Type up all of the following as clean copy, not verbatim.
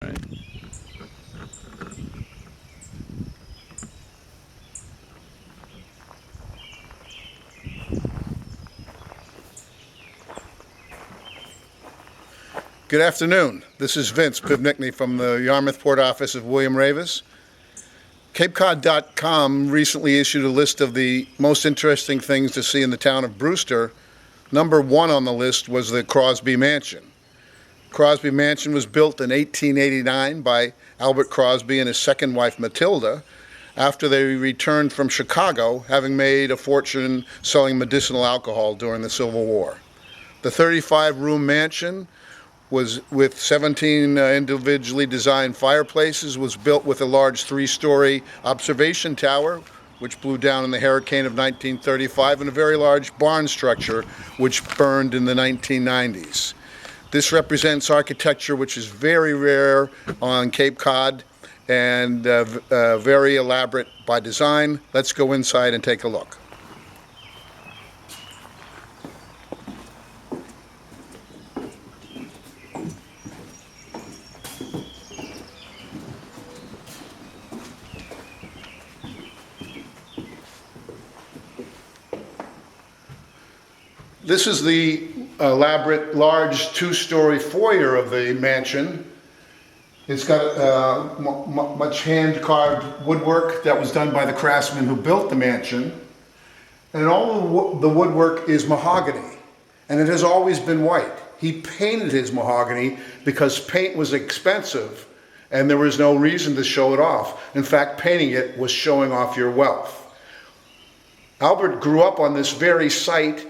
Good afternoon. This is Vince Pivnickney from the Yarmouth Port Office of William Ravis. CapeCod.com recently issued a list of the most interesting things to see in the town of Brewster. Number one on the list was the Crosby Mansion. Crosby Mansion was built in 1889 by Albert Crosby and his second wife Matilda after they returned from Chicago, having made a fortune selling medicinal alcohol during the Civil War. The 35-room mansion was with 17 individually designed fireplaces, was built with a large 3-story observation tower, which blew down in the hurricane of 1935, and a very large barn structure, which burned in the 1990s. This represents architecture which is very rare on Cape Cod and very elaborate by design. Let's go inside and take a look. This is the elaborate, large 2-story foyer of the mansion. It's got much hand-carved woodwork that was done by the craftsman who built the mansion. And all of the woodwork is mahogany, and it has always been white. He painted his mahogany because paint was expensive, and there was no reason to show it off. In fact, painting it was showing off your wealth. Albert grew up on this very site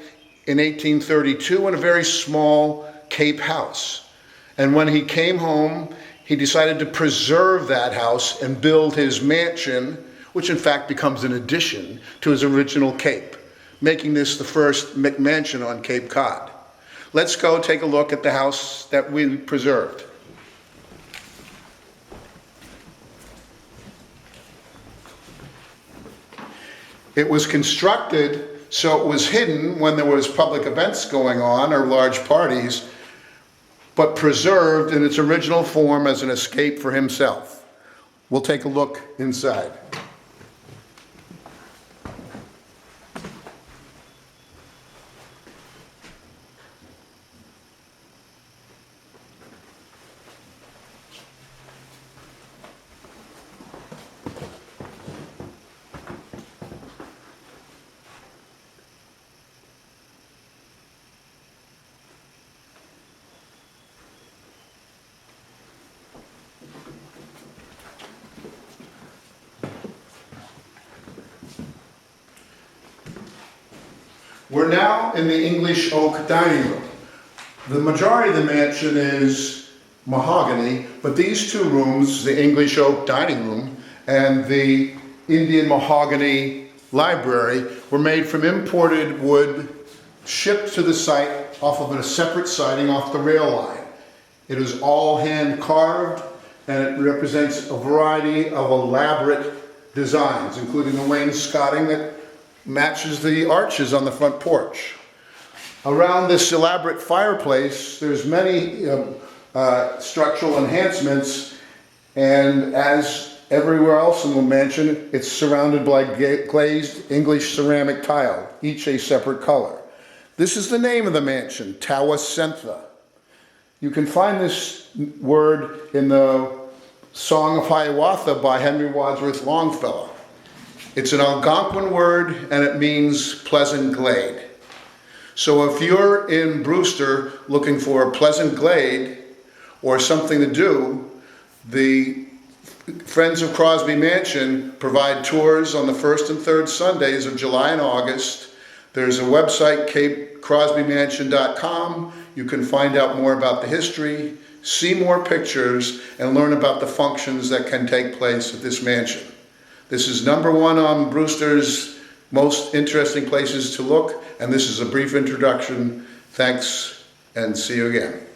in 1832 in a very small Cape house. And when he came home, he decided to preserve that house and build his mansion, which in fact becomes an addition to his original Cape, making this the first McMansion on Cape Cod. Let's go take a look at the house that we preserved. It was constructed so it was hidden when there was public events going on or large parties, but preserved in its original form as an escape for himself. We'll take a look inside. We're now in the English oak dining room. The majority of the mansion is mahogany, but these two rooms, the English oak dining room and the Indian mahogany library, were made from imported wood shipped to the site off of a separate siding off the rail line. It is all hand carved, and it represents a variety of elaborate designs, including the wainscoting that matches the arches on the front porch. Around this elaborate fireplace, there's many structural enhancements, and as everywhere else in the mansion, it's surrounded by glazed English ceramic tile, each a separate color. This is the name of the mansion, Tawasentha. You can find this word in the Song of Hiawatha by Henry Wadsworth Longfellow. It's an Algonquin word, and it means pleasant glade. So if you're in Brewster looking for a pleasant glade or something to do, the Friends of Crosby Mansion provide tours on the first and third Sundays of July and August. There's a website, CrossbyMansion.com. You can find out more about the history, see more pictures, and learn about the functions that can take place at this mansion. This is number one on Brewster's most interesting places to look, and this is a brief introduction. Thanks, and see you again.